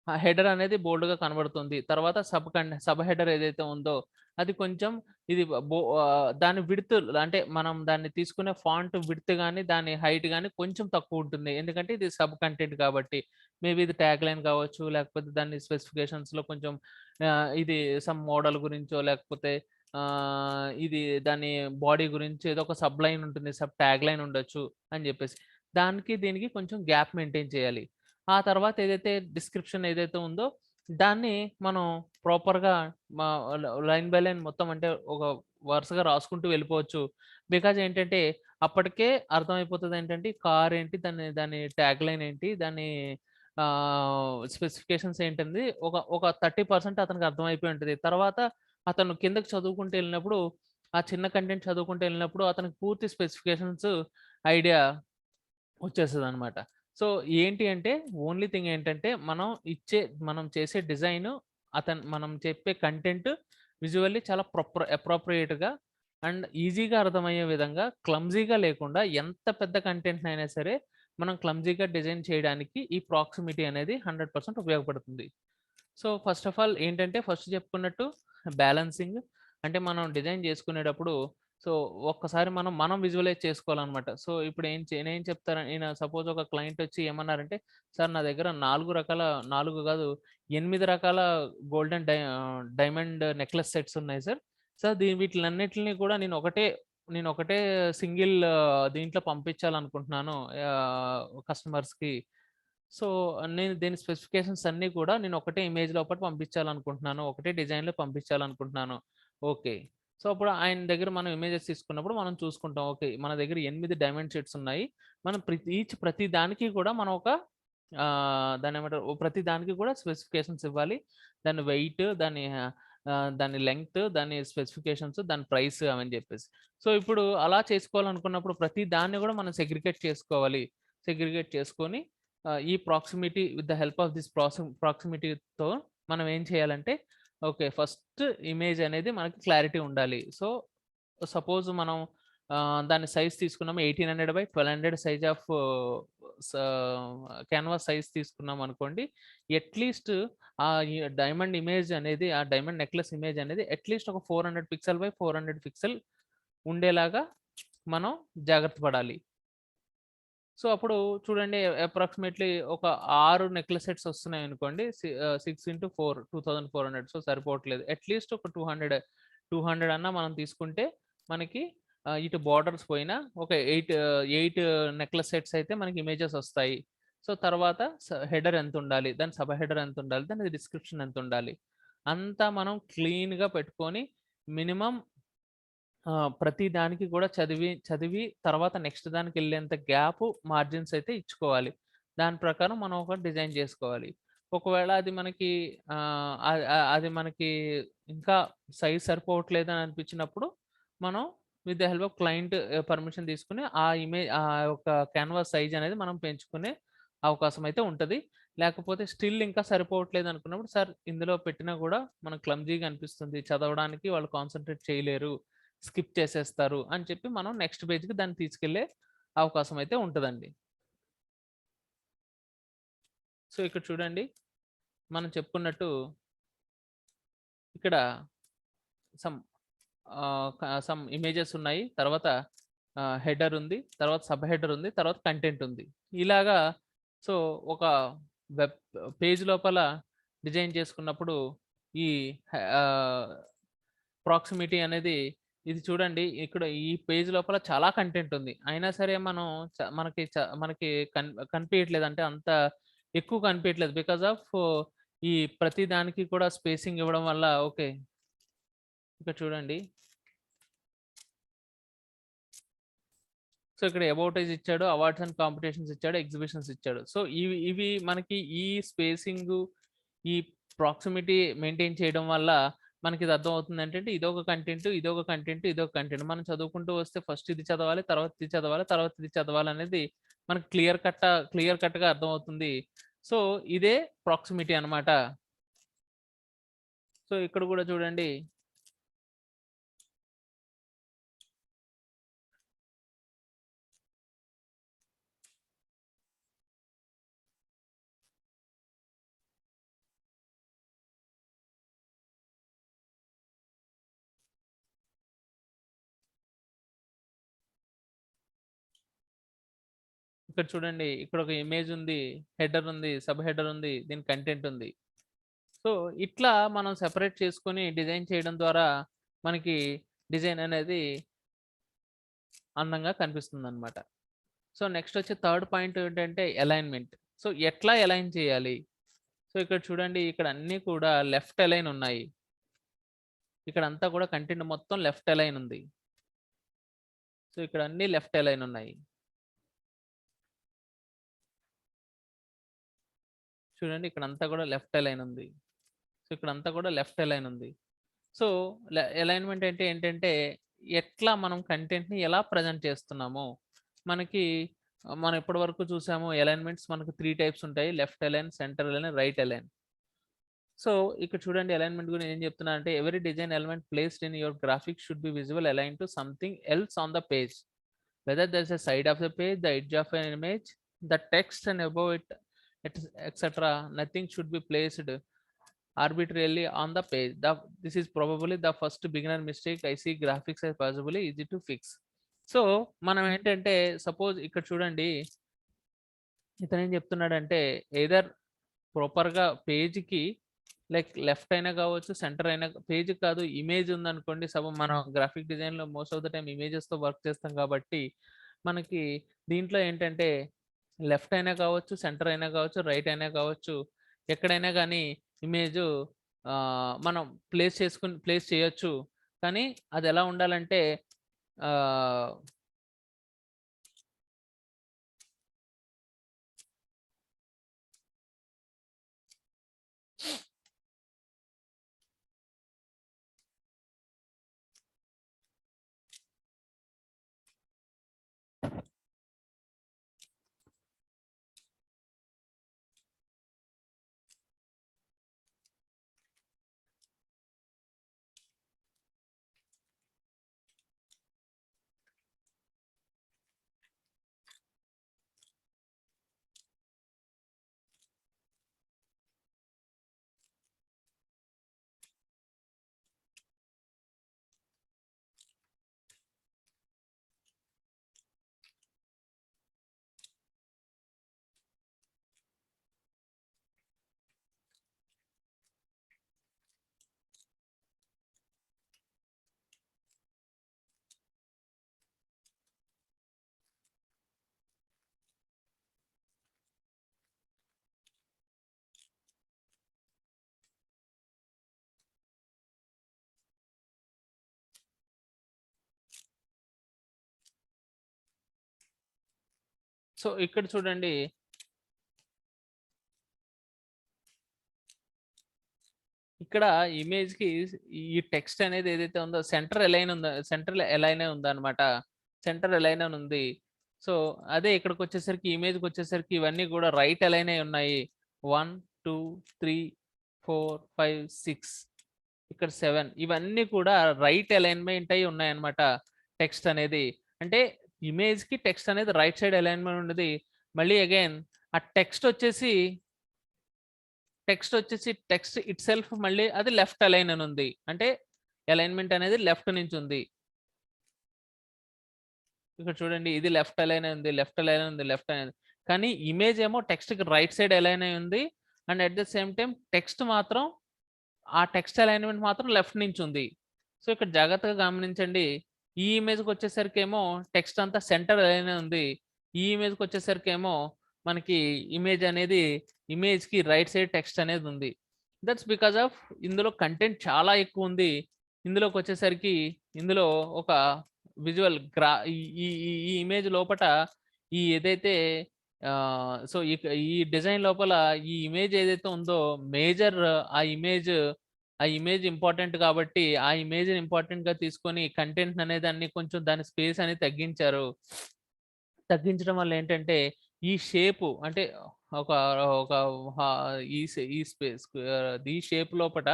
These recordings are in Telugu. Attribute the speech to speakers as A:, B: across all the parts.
A: హెడర్ అనేది బోల్డ్‌గా కనబడుతుంది. తర్వాత సబ్ హెడర్ ఏదైతే ఉందో అది కొంచెం ఇది దాని విడ్త్ అంటే మనం దాన్ని తీసుకునే ఫాంట్ విడ్త్ గాని, దాని హైట్ గాని కొంచెం తక్కువుంటుంది. ఎందుకంటే ఇది సబ్ కంటెంట్ కాబట్టి. మేబీ ఇది ట్యాగ్‌లైన్ కావచ్చు, లేకపోతే దాని స్పెసిఫికేషన్స్‌లో కొంచెం ఇది సమ్ మోడల్ గురించో, లేకపోతే ఇది దాని బాడీ గురించి ఏదో ఒక సబ్ లైన్ ఉంటుంది. సబ్ ట్యాగ్‌లైన్ ఉండొచ్చు అని జెప్పేసి. దానికి దీనికి కొంచెం గ్యాప్ మెయింటైన్ చేయాలి. ఆ తర్వాత ఏదైతే డిస్క్రిప్షన్ ఏదైతే ఉందో దాన్ని మనం ప్రాపర్‌గా మా లైన్ బై లైన్ మొత్తం అంటే ఒక వరుసగా రాసుకుంటూ వెళ్ళిపోవచ్చు. బికాజ్ ఏంటంటే అప్పటికే అర్థమైపోతదేంటంటే కార్ ఏంటి, దాని దాని ట్యాగ్‌లైన్ ఏంటి, దాని స్పెసిఫికేషన్స్ ఏంటంది ఒక 30% అతనికి అర్థమైపోయి ఉంటది. తర్వాత అతను కిందకి చదువుకుంటూ ఎళ్ళినప్పుడు ఆ చిన్న కంటెంట్ చదువుకుంటూ ఎళ్ళినప్పుడు అతనికి పూర్తి స్పెసిఫికేషన్స్ ఐడియా వచ్చేస్తదనమాట. సో, ఏంటి అంటే ఓన్లీ థింగ్ ఏంటంటే మనం చేసే డిజైను మనం చెప్పే కంటెంట్ విజువల్లీ చాలా అప్రోప్రియేట్‌గా అండ్ ఈజీగా అర్థమయ్యే విధంగా క్లమ్జీగా లేకుండా ఎంత పెద్ద కంటెంట్‌నైనా సరే మనం క్లమ్జీగా డిజైన్ చేయడానికి ఈ ప్రాక్సిమిటీ అనేది 100% ఉపయోగపడుతుంది. సో, ఫస్ట్ ఆఫ్ ఆల్ ఏంటంటే ఫస్ట్ చెప్పుకున్నట్టు బ్యాలన్సింగ్ అంటే మనం డిజైన్ చేసుకునేటప్పుడు సో, ఒక్కసారి మనం విజువలైజ్ చేసుకోవాలనమాట. సో, ఇప్పుడు నేనేం చెప్తాను ఈయన సపోజ్ ఒక క్లయింట్ వచ్చి ఏమన్నారంటే, "సార్ నా దగ్గర 4 కాదు 8 రకాల డైమండ్ నెక్లెస్ సెట్స్ ఉన్నాయి సార్. సార్ వీటిలన్నిటిని కూడా నేను ఒకటే సింగిల్ దీంట్లో పంపించాలనుకుంటున్నాను కస్టమర్స్‌కి. సో, నేను దీని స్పెసిఫికేషన్స్ అన్నీ కూడా నేను ఒకటే ఇమేజ్ లోపట పంపించాలనుకుంటున్నాను. ఒకటే డిజైన్‌లో పంపించాలనుకుంటున్నాను." ఓకే. సో, అప్పుడు ఆయన దగ్గర మనం ఇమేజెస్ తీసుకున్నప్పుడు మనం చూసుకుంటాం. ఓకే. మన దగ్గర 8 డైమండ్ షీట్స్ ఉన్నాయి. మనం ప్రతి దానికి కూడా మనం ఒక దాన్నేమంటారు? ప్రతి దానికి కూడా స్పెసిఫికేషన్స్ ఇవ్వాలి. దాని వెయిట్, దాని లెంగ్త్, దాని స్పెసిఫికేషన్స్, దాని ప్రైస్ అవని జెప్పేసి. సో, ఇప్పుడు అలా చేసుకోవాలనుకున్నప్పుడు ప్రతి దాన్ని గూడా మనం సెగ్రిగేట్ చేసుకోవాలి. సెగ్రిగేట్ చేసుకొని ఈ proximity with the help of this ప్రాక్సిమిటీతో మనం ఏం చేయాలంటే ఓకే. ఫస్ట్ ఇమేజ్ అనేది మనకి క్లారిటీ ఉండాలి. సో, సపోజ్ మనం దాని సైజ్ తీసుకున్నాము 1800/1200 సైజ్ ఆఫ్ స క్యాన్వాస్ సైజ్ తీసుకున్నామనుకోండి. అట్‌లీస్ట్ ఈ డైమండ్ ఇమేజ్ అనేది ఆ డైమండ్ నెక్లెస్ ఇమేజ్ అనేది అట్‌లీస్ట్ ఒక 400 పిక్సెల్ బై 400 పిక్సెల్ ఉండేలాగా మనం జాగ్రత్త పడాలి. సో, అప్పుడు చూడండి అప్రాక్సిమేట్‌లీ ఒక 6 నెక్లెస్ సెట్స్ వస్తున్నాయనుకోండి. 6 ఇంటూ 4 2400 సో, సరిపోవట్లేదు. అట్‌లీస్ట్ ఒక 200 అన్నా మనం తీసుకుంటే మనకి ఇటు బోర్డర్స్ పోయినా ఒక 8 నెక్లెస్ సెట్స్ అయితే మనకి ఇమేజెస్ వస్తాయి. సో, తర్వాత హెడర్ ఎంతుండాలి? దాని సబ్ హెడర్ ఎంతుండాలి? దాని డిస్క్రిప్షన్ ఎంతుండాలి? అంతా మనం క్లీన్‌గా పెట్టుకొని మినిమమ్ ప్రతి దానికి కూడా చదివి తర్వాత నెక్స్ట్ దానికెళ్ళేంత మార్జిన్స్ అయితే ఇచ్చుకోవాలి. దాని ప్రకారం మనం ఒక డిజైన్ జేసుకోవాలి. ఒకవేళ అది మనకి ఆహ్, అ అ అది మనకి ఇంకా సైజ్ సరిపోవట్లేదని అనిపించినప్పుడు, మనం with the help of client permission తీసుకొని ఆ యొక్క క్యాన్వాస్ సైజ్ అనేది మనం పెంచుకునే అవకాశం అయితే ఉంటది. లేకపోతే స్టిల్ ఇంకా సరిపోవట్లేదు అనుకున్నప్పుడు, సార్ ఇందులో పెట్టినా గూడా మనకు క్లమ్జీగా అనిపిస్తుంది. చదవడానికి వాళ్ళు కాన్సంట్రేట్ చేయలేరు. స్కిప్ చేసేస్తారు అని చెప్పి మనం నెక్స్ట్ పేజ్‌కి దాన్ని తీసుకెళ్ళే అవకాశం అయితే ఉంటదండి. సో, ఇక్కడ చూడండి మనం చెప్పుకున్నట్టు ఇక్కడ సమ్ సమ్ ఇమేజెస్ ఉన్నాయి. తర్వాత హెడర్ ఉంది. తర్వాత సబ్ హెడర్ ఉంది. తర్వాత కంటెంట్ ఉంది. ఇలాగా సో, ఒక వెబ్ పేజ్ లోపల డిజైన్ చేసుకున్నప్పుడు ఈ ఆహ్, ప్రాక్సిమిటీ అనేది ఇది చూడండి. ఇక్కడ ఈ పేజ్ లోపల చాలా కంటెంట్ ఉంది. అయినా సరే మనం మనకి కనిపియట్లేదు. అంటే అంత ఎక్కువ కనిపియట్లేదు. బికాజ్ ఆఫ్ ఈ ప్రతి దానికి కూడా స్పేసింగ్ ఇవ్వడం వల్ల ఓకే. ఇక్కడ చూడండి. సో, ఇక్కడ అబౌటేజ్ ఇచ్చాడు. అవార్డ్స్ అండ్ కాంపిటీషన్స్ ఇచ్చాడు. ఎగ్జిబిషన్స్ ఇచ్చాడు. సో, ఇవి మనకి ఈ స్పేసింగు, ఈ ప్రాక్సిమిటీ మెయింటైన్ చేయడం వల్ల మనకిది అర్థమవుతుంది ఏంటంటే ఇదొక కంటెంట్, ఇదొక కంటెంట్, ఇదొక కంటెంట్. మనం చదువుకుంటూ వస్తే ఫస్ట్ ఇది చదవాలి, తర్వాత ఇది చదవాలి, తర్వాత ఇది చదవాలనేది మనకు క్లియర్ కట్‌గా అర్థమవుతుంది. సో, ఇదే ప్రాక్సిమిటీ అన్నమాట. సో, ఇక్కడ గూడా చూడండి ఇక్కడ చూడండి, ఇక్కడ ఒక ఇమేజ్ ఉంది, హెడర్ ఉంది, సబ్ హెడర్ ఉంది, దీని కంటెంట్ ఉంది. సో ఇట్లా మనం సెపరేట్ చేసుకొని డిజైన్ చేయడం ద్వారా మనకి డిజైన్ అనేది అందంగా కనిపిస్తుందన్నమాట. సో నెక్స్ట్ వచ్చే థర్డ్ పాయింట్ ఏంటంటే అలైన్మెంట్. సో ఎట్లా అలైన్ చేయాలి? సో ఇక్కడ చూడండి, ఇక్కడ అన్నీ కూడా లెఫ్ట్ అలైన్ ఉన్నాయి. ఇక్కడ అంతా కూడా కంటెంట్ మొత్తం లెఫ్ట్ అలైన్ ఉంది. సో ఇక్కడ అన్ని లెఫ్ట్ అలైన్ ఉన్నాయి. చూడండి, ఇక్కడ అంతా కూడా లెఫ్ట్ అలైన్ ఉంది. సో ఇక్కడ అంతా కూడా లెఫ్ట్ అలైన్ ఉంది. సో అలైన్మెంట్ అంటే ఏంటంటే ఎట్లా మనం కంటెంట్‌ని ఎలా ప్రజెంట్ చేస్తున్నాము. మనకి మనం ఇప్పటి వరకు చూసాము అలైన్మెంట్స్ మనకు 3 టైప్స్ ఉంటాయి. Left align, centre align, right align. So ఇక్కడ చూడండి, అలైన్మెంట్ గురించి ఏం చెప్తున్నా అంటే every design element placed in your graphics should be visible align to something else on the page. Whether there's a side of the page, the edge of an image, the text and above it, etc. Nothing should be placed arbitrarily on the page. This is probably the first beginner mistake I see graphics as possibly easy to fix. So మనం ఏంటంటే సపోజ్ ఇక్కడ చూడండి, ఇతను ఏం చెప్తున్నాడంటే ఎయిదర్ ప్రాపర్గా పేజ్కి లైక్ లెఫ్ట్ అయినా కావచ్చు, సెంటర్ అయినా, పేజ్ కాదు ఇమేజ్ ఉందనుకోండి. మనం గ్రాఫిక్ డిజైన్లో మోస్ట్ ఆఫ్ ద టైం ఇమేజెస్తో వర్క్ చేస్తాం కాబట్టి మనకి దీంట్లో ఏంటంటే లెఫ్ట్ అయినా కావచ్చు, సెంటర్ అయినా కావచ్చు, రైట్ అయినా కావచ్చు, ఎక్కడైనా కానీ ఇమేజ్ మనం ప్లేస్ చేయొచ్చు. కానీ అది ఎలా ఉండాలంటే సో ఇక్కడ చూడండి, ఇక్కడ ఇమేజ్‌కి ఈ టెక్స్ట్ అనేది ఏదైతే ఉందో సెంటర్ అలైనే ఉందన్నమాట. సెంటర్ అలైన్ అని ఉంది. సో అదే ఇక్కడికొచ్చేసరికి ఇమేజ్‌కొచ్చేసరికి ఇవన్నీ కూడా రైట్ అలైన్ అయి ఉన్నాయి. 1, 2, 3, 4, 5, 6, ఇక్కడ 7 ఇవన్నీ కూడా రైట్ అలైన్‌మెంట్ అయి ఉన్నాయన్నమాట. టెక్స్ట్ అనేది అంటే ఇమేజ్‌కి టెక్స్ట్ అనేది రైట్ సైడ్ అలైన్‌మెంట్ ఉన్నది. మళ్ళీ అగైన్ ఆ టెక్స్ట్ వచ్చేసి టెక్స్ట్ ఇట్ సెల్ఫ్ మళ్ళీ అది లెఫ్ట్ అలైన్ అని ఉంది. అంటే అలైన్మెంట్ అనేది లెఫ్ట్ నుంచి ఉంది. ఇక్కడ చూడండి, ఇది లెఫ్ట్ అలైన్ ఉంది, లెఫ్ట్ అలైన్ ఉంది, లెఫ్ట్ అలైన్. కానీ ఇమేజ్ ఏమో టెక్స్ట్‌కి రైట్ సైడ్ అలైన్ అయి ఉంది. And at the same time text మాత్రం ఆ టెక్స్ట్ అలైన్మెంట్ మాత్రం లెఫ్ట్ నుంచి ఉంది. సో ఇక్కడ జాగ్రత్తగా గమనించండి. ఈ ఇమేజ్‌కి వచ్చేసరికేమో టెక్స్ట్ అంతా సెంటర్ అలైన్ ఉంది. ఈ ఇమేజ్‌కి వచ్చేసరికేమో మనకి ఇమేజ్‌కి రైట్ సైడ్ టెక్స్ట్ అనేది ఉంది. దట్స్ బికాస్ ఆఫ్ ఇందులో కంటెంట్ చాలా ఎక్కువ ఉంది. ఇందులోకి వచ్చేసరికి ఇందులో ఒక విజువల్ ఈ ఈ ఈ ఇమేజ్ లోపట ఈ ఏదైతే సో ఈ డిజైన్ లోపల ఈ ఇమేజ్ ఏదైతే ఉందో మేజర్ ఆ ఇమేజ్ ఇంపార్టెంట్ కాబట్టి ఆ ఇమేజ్‌ని ఇంపార్టెంట్‌గా తీసుకొని కంటెంట్ అనేది అన్ని కొంచెం దాని స్పేస్ అనేది తగ్గించారు. తగ్గించడం వల్ల ఏంటంటే ఈ షేపు అంటే ఒక ఒక హా ఈ స్పేస్ ఈ షేప్ లోపట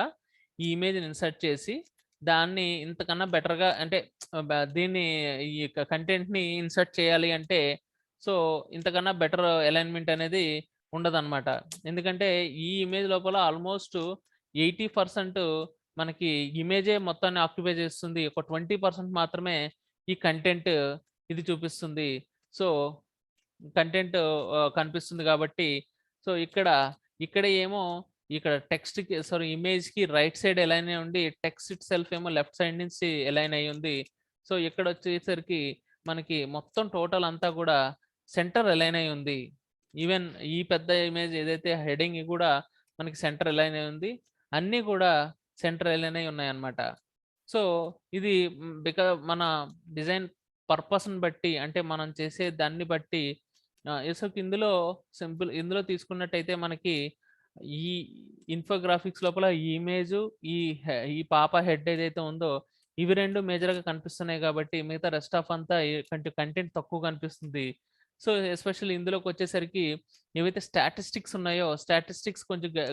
A: ఈ ఇమేజ్‌ని ఇన్సర్ట్ చేసి దాన్ని ఇంతకన్నా బెటర్‌గా అంటే దీన్ని ఈ కంటెంట్‌ని ఇన్సర్ట్ చేయాలి అంటే సో ఇంతకన్నా బెటర్ అలైన్‌మెంట్ అనేది ఉండదన్నమాట. ఎందుకంటే ఈ ఇమేజ్ లోపల ఆల్మోస్ట్ 80% మనకి ఇమేజే మొత్తాన్ని ఆక్యుపై చేస్తుంది. ఒక 20% మాత్రమే ఈ కంటెంట్ ఇది చూపిస్తుంది. సో కంటెంట్ కనిపిస్తుంది కాబట్టి సో ఇక్కడ ఏమో ఇక్కడ టెక్స్ట్‌కి ఇమేజ్‌కి రైట్ సైడ్ అలైన్ అయ్యి ఉండి టెక్స్ట్ ఇట్ సెల్ఫ్ ఏమో లెఫ్ట్ సైడ్ నుంచి అలైన్ అయ్యి ఉంది. సో ఇక్కడొచ్చేసరికి మనకి మొత్తం టోటల్ అంతా కూడా సెంటర్ అలైన్ అయ్యి ఉంది. ఈవెన్ ఈ పెద్ద ఇమేజ్ ఏదైతే హెడింగ్ కూడా మనకి సెంటర్ అలైన్ అయ్యి ఉంది. అన్నీ కూడా సెంటర్ అలైన్ అయ్యి ఉన్నాయన్నమాట. సో ఇది మన డిజైన్ పర్పస్‌ని బట్టి అంటే మనం చేసే దాన్ని బట్టి ఇందులో తీసుకున్నట్టయితే మనకి ఈ ఇన్ఫోగ్రాఫిక్స్ లోపల ఈ ఇమేజు, ఈ పాప హెడ్ ఏదైతే ఉందో ఇవి 2 మేజర్‌గా కనిపిస్తున్నాయి కాబట్టి మిగతా రెస్ట్ ఆఫ్ అంతా కంటెంట్ తక్కువ కనిపిస్తుంది. సో, ఎస్పెషల్లీ ఇందులోకొచ్చేసరికి ఏవైతే స్టాటిస్టిక్స్ ఉన్నాయో స్టాటిస్టిక్స్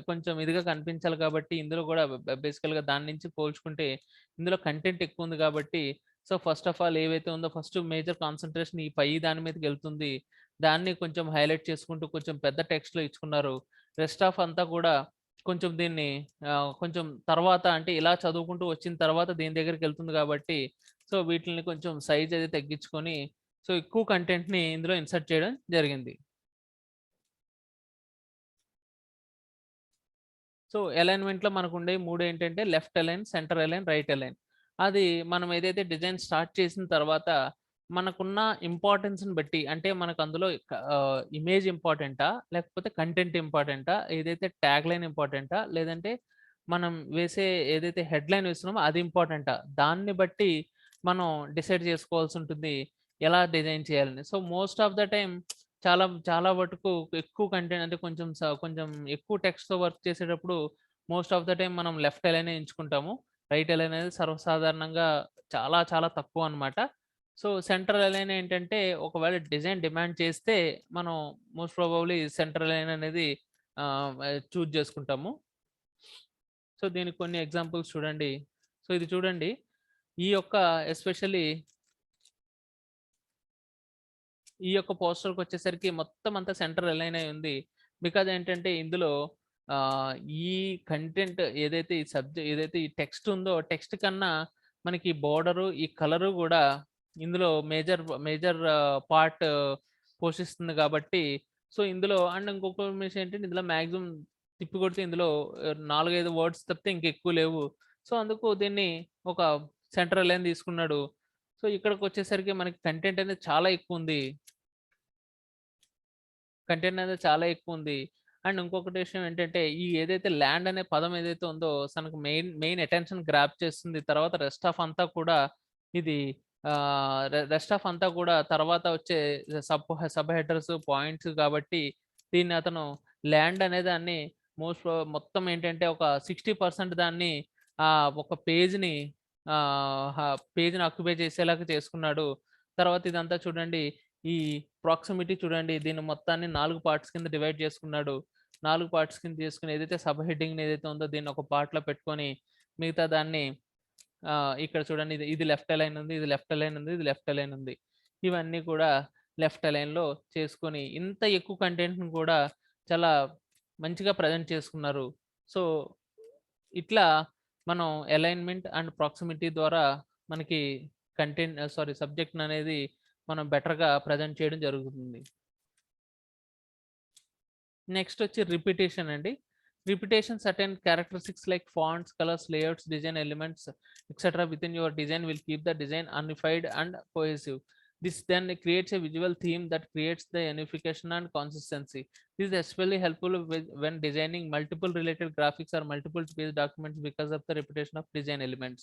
A: కొంచెం ఇదిగా కనిపించాలి కాబట్టి ఇందులో గూడా బేసికల్‌గా దాని నుంచి పోల్చుకుంటే ఇందులో కంటెంట్ ఎక్కువుంది కాబట్టి సో, ఫస్ట్ ఆఫ్ ఆల్ ఏవైతే ఉందో ఫస్ట్ మేజర్ కాన్సంట్రేషన్ ఈ పై దాని మీదకెళ్తుంది. దాన్ని కొంచెం హైలైట్ చేసుకుంటూ కొంచెం పెద్ద టెక్స్ట్‌లో ఇచ్చుకున్నారు. రెస్ట్ ఆఫ్ అంతా కూడా కొంచెం దీన్ని కొంచెం తర్వాత అంటే ఇలా చదువుకుంటూ వచ్చిన తర్వాత దీని దగ్గరికెళ్తుంది కాబట్టి సో, వీటిల్ని కొంచెం సైజ్ అది తగ్గించుకొని సో, ఎక్కువ కంటెంట్‌ని ఇందులో ఇన్సర్ట్ చేయడం జరిగింది. సో, అలైన్‌మెంట్‌లో మనకుండే 3 ఏంటంటే left align, centre align, right align. అది మనం ఏదైతే డిజైన్ స్టార్ట్ చేసిన తర్వాత మనకున్న ఇంపార్టెన్స్‌ని బట్టి అంటే మనకు అందులో ఇమేజ్ ఇంపార్టెంటా? లేకపోతే కంటెంట్ ఇంపార్టెంటా? ఏదైతే ట్యాగ్‌లైన్ ఇంపార్టెంటా? లేదంటే మనం వేసే ఏదైతే హెడ్‌లైన్ వేస్తున్నామో అది ఇంపార్టెంటా? దాన్ని బట్టి మనం డిసైడ్ చేసుకోవాల్సుంటుంది. ఎలా డిజైన్ చేయాలని. So, most of the time చాలా చాలా వటుకు ఎక్కువ కంటెంట్ అంటే కొంచెం ఎక్కువ టెక్స్ట్‌తో వర్క్ చేసేటప్పుడు మోస్ట్ ఆఫ్ ద టైమ్ మనం లెఫ్ట్ అలైనే ఎంచుకుంటాము. రైట్ అలైన్ అనేది సర్వసాధారణంగా చాలా చాలా తక్కువనమాట. సో, సెంట్రల్ అలైన్ ఏంటంటే ఒకవేళ డిజైన్ డిమాండ్ చేస్తే మనం మోస్ట్ ప్రాబబ్లీ సెంట్రల్ అలైన్ అనేది చూజ్ చేసుకుంటాము. సో, దీనికి కొన్ని ఎగ్జాంపుల్స్ చూడండి. సో, ఇది చూడండి. ఈ యొక్క ఎస్పెషల్లీ ఈ యొక్క పోస్టర్‌కొచ్చేసరికి మొత్తం అంతా సెంటర్ అలైన్ అయ్యి ఉంది. బికాజ్ ఏంటంటే ఇందులో ఆహ్, ఈ కంటెంట్ ఏదైతే ఈ టెక్స్ట్ ఉందో టెక్స్ట్ కన్నా మనకి బోర్డరు, ఈ కలరు గూడా ఇందులో మేజర్ పార్ట్ పోషిస్తుంది కాబట్టి సో, ఇందులో అండ్ ఇంకొక విషయం ఏంటంటే ఇందులో మాక్సిమం తిప్పికొడితే ఇందులో 4, 5 వర్డ్స్ తప్పితే ఇంకెక్కువ లేవు. సో, అందుకు దీన్ని ఒక సెంటర్ అలైన్ తీసుకున్నాడు. సో, ఇక్కడికొచ్చేసరికి మనకి కంటెంట్ అనేది చాలా ఎక్కువుంది. కంటెంట్ అనేది చాలా ఎక్కువుంది. అండ్ ఇంకొకటి విషయం ఏంటంటే, ఈ ఏదైతే ల్యాండ్ అనే పదం ఏదైతే ఉందో తనకు మెయిన్ అటెన్షన్ గ్రాబ్ చేస్తుంది. తర్వాత రెస్ట్ ఆఫ్ అంతా కూడా ఇది రెస్ట్ ఆఫ్ అంతా కూడా తర్వాత వచ్చే సబ్ హెడర్స్, పాయింట్స్ కాబట్టి దీన్ని అతను ల్యాండ్ అనే దాన్ని మొత్తం ఏంటంటే ఒక 60% దాన్ని ఒక పేజ్‌ని ఆక్యుపై చేసేలాగా చేసుకున్నాడు. తర్వాత ఇదంతా చూడండి ఈ ప్రాక్సిమిటీ చూడండి. దీన్ని మొత్తాన్ని 4 పార్ట్స్ కింద డివైడ్ చేసుకున్నాడు. 4 పార్ట్స్ కింద చేసుకొని ఏదైతే సబ్ హెడ్డింగ్ ఏదైతే ఉందో దీన్ని ఒక పార్ట్‌లో పెట్టుకొని మిగతా దాన్ని ఇక్కడ చూడండి ఇది లెఫ్ట్ అలైన్ ఉంది. ఇది లెఫ్ట్ అలైన్ ఉంది. ఇది లెఫ్ట్ అలైన్ ఉంది. ఇవన్నీ కూడా లెఫ్ట్ అలైన్‌లో చేసుకొని ఇంత ఎక్కువ కంటెంట్‌ని కూడా చాలా మంచిగా ప్రెజెంట్ చేసుకున్నారు. సో, ఇట్లా మనం అలైన్‌మెంట్ అండ్ ప్రాక్సిమిటీ ద్వారా మనకి సబ్జెక్ట్‌ననేది మనం బెటర్‌గా ప్రెజెంట్ చేయడం జరుగుతుంది. నెక్స్ట్ వచ్చి రిపిటీషన్ అండి. Repetition certain characteristics like fonts, colours, layouts, design elements etcetera within your design will keep the design unified and cohesive. This then creates a visual theme that creates the unification and consistency. This is especially helpful when designing multiple related graphics or multiple page documents because of the repetition of design elements.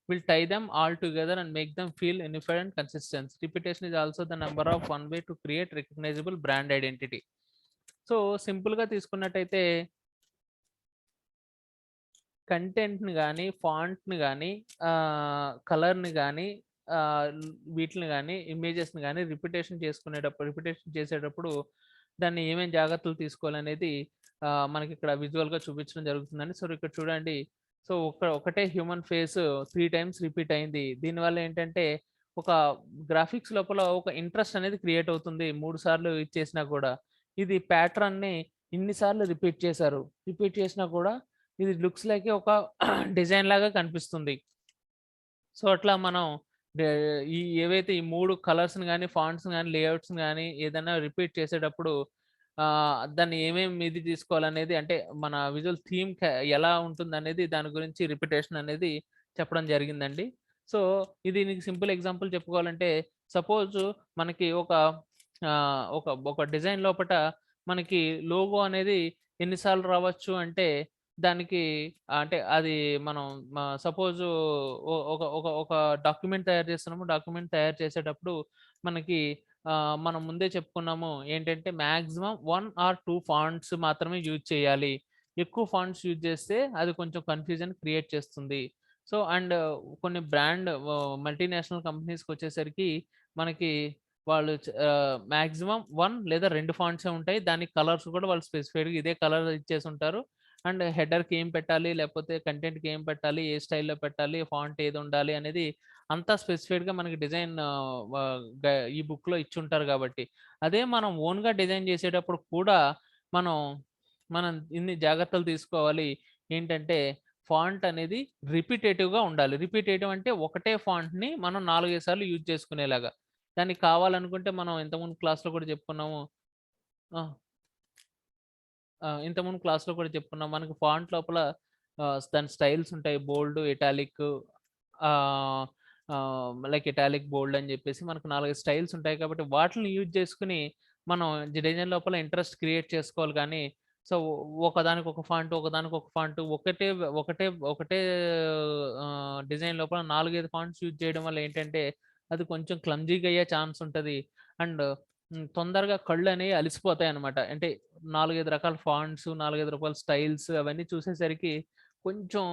A: We'll tie them all together and make them feel unified and consistent. Repetition is also the number of one way to create recognizable brand identity. So, సింపుల్‌గా తీసుకున్నట్టయితే కంటెంట్‌ని గాని, ఫాంట్‌ని గాని, కలర్‌ని గాని, వీటిని గాని, ఇమేజెస్‌ని గాని రిపిటేషన్ చేసేటప్పుడు దాన్ని ఏమేం జాగ్రత్తలు తీసుకోవాలనేది మనకిక్కడ విజువల్‌గా చూపించడం జరుగుతుందండి. సో, ఇక్కడ చూడండి. సో, ఒకటే హ్యూమన్ ఫేస్ 3 టైమ్స్ రిపీట్ అయింది. దీనివల్ల ఏంటంటే ఒక గ్రాఫిక్స్ లోపల ఒక ఇంట్రెస్ట్ అనేది క్రియేట్ అవుతుంది. 3 సార్లు ఇచ్చేసినా కూడా. ఇది ప్యాటర్న్‌ని ఇన్ని సార్లు రిపీట్ చేశారు. రిపీట్ చేసినా కూడా ఇది లుక్స్ లైక్ ఒక డిజైన్ లాగా కనిపిస్తుంది. సో, అట్లా మనం డే ఏవైతే ఈ 3 కలర్స్‌ని గాని, ఫాంట్స్‌ని గాని, లేఔట్స్‌ని గాని ఏదైనా రిపీట్ చేసేటప్పుడు దాన్ని ఏమేమి ఇది తీసుకోవాలనేది అంటే మన విజువల్ థీమ్ ఎలా ఉంటుందనేది దాని గురించి రిపిటేషన్ అనేది చెప్పడం జరిగిందండి. సో, ఇది నీకు సింపుల్ ఎగ్జాంపుల్ చెప్పుకోవాలంటే సపోజు మనకి ఒక డిజైన్ లోపట మనకి లోగో అనేది ఎన్ని సార్లు రావచ్చు అంటే దానికి అంటే అది మనం సపోజు ఒక ఒక ఒక డాక్యుమెంట్ తయారు చేస్తున్నాము. డాక్యుమెంట్ తయారు చేసేటప్పుడు మనకి మనం ముందే చెప్పుకున్నాము. ఏంటంటే మాక్సిమం 1 ఆర్ 2 ఫాంట్స్ మాత్రమే యూజ్ చేయాలి. ఎక్కువ ఫాంట్స్ యూజ్ చేస్తే అది కొంచెం కన్‌ఫ్యూజన్ క్రియేట్ చేస్తుంది. సో, అండ్ కొన్ని మల్టీనేషనల్ కంపెనీస్‌కొచ్చేసరికి మనకి మాక్సిమం 1 లేదా 2 ఫాంట్సే ఉంటాయి. దానికి కలర్స్ కూడా వాళ్ళు స్పెసిఫైడ్‌గా ఇదే కలర్ ఇచ్చేసుంటారు. అండ్ హెడర్‌కి ఏం పెట్టాలి, లేకపోతే కంటెంట్‌కి ఏం పెట్టాలి, ఏ స్టైల్‌లో పెట్టాలి, ఫాంట్ ఏదుండాలి అనేది అంతా స్పెసిఫైడ్‌గా మనకి డిజైన్ వ గ ఈ బుక్‌లో ఇచ్చుంటారు గాబట్టి. అదే మనం ఓన్‌గా డిజైన్ చేసేటప్పుడు కూడా మనం, మనం ఇన్ని జాగ్రత్తలు తీసుకోవాలి. ఏంటంటే ఫాంట్ అనేది రిపిటేటివ్‌గా ఉండాలి. రిపిటేటివ్ అంటే ఒకటే ఫాంట్‌ని మనం 4, 5 సార్లు యూజ్ చేసుకునేలాగా. దానికి కావాలనుకుంటే మనం ఇంతకుముందు క్లాస్‌లో కూడా చెప్పుకున్నాము. ఆ! ఇంతకుముందు క్లాస్‌లో కూడా చెప్పుకున్నాం. మనకి ఫాంట్ లోపల దాని స్టైల్స్ ఉంటాయి. బోల్డ్, ఇటాలిక్ ఆహ్, లైక్ ఇటాలిక్, బోల్డ్ అని జెప్పేసి మనకు 4, 5 స్టైల్స్ ఉంటాయి కాబట్టి వాటిలిని యూజ్ చేసుకొని మనం డిజైన్ లోపల ఇంట్రెస్ట్ క్రియేట్ చేసుకోవాలి గానీ, సో, ఒకదానికొక ఫాంట్, ఒకదానికొక ఫాంట్ ఒకటే ఒకటే డిజైన్ లోపల 4, 5 ఫాంట్స్ యూజ్ చేయడం వల్ల ఏంటంటే అది కొంచెం క్లమ్జీగా అయ్యే ఛాన్స్ ఉంటది. అండ్ తొందరగా కళ్ళనేవి అలిసిపోతాయన్నమాట. అంటే 4, 5 రకాల ఫాంట్స్, 4, 5 రకాల స్టైల్స్ అవన్నీ చూసేసరికి కొంచెం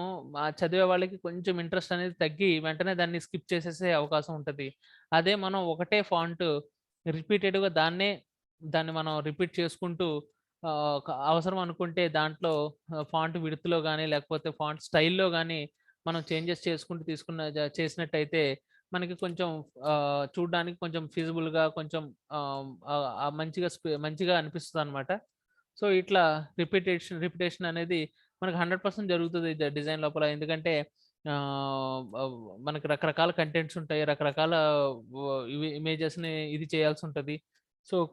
A: చదివే వాళ్ళకి కొంచెం ఇంట్రెస్ట్ అనేది తగ్గి వెంటనే దాన్ని స్కిప్ చేసేసే అవకాశం ఉంటది. అదే మనం ఒకటే ఫాంట్ రిపీటెడ్‌గా దాన్ని మనం రిపీట్ చేసుకుంటూ అవసరం అనుకుంటే దాంట్లో ఫాంట్ విడ్త్‌లో గాని, లేకపోతే ఫాంట్ స్టైల్‌లో గాని మనం చేంజెస్ చేసుకుంటూ చేసినట్టయితే మనకి కొంచెం చూడ్డానికి కొంచెం ఫీజిబుల్‌గా కొంచెం మంచిగా అనిపిస్తదనమాట. సో, ఇట్లా రిపిటేషన్ అనేది మనకు 100% జరుగుతది డిజైన్ లోపల. ఎందుకంటే మనకి రకరకాల కంటెంట్స్ ఉంటాయి. రకరకాల ఇమేజెస్‌ని ఇది చేయాల్సుంటది. సో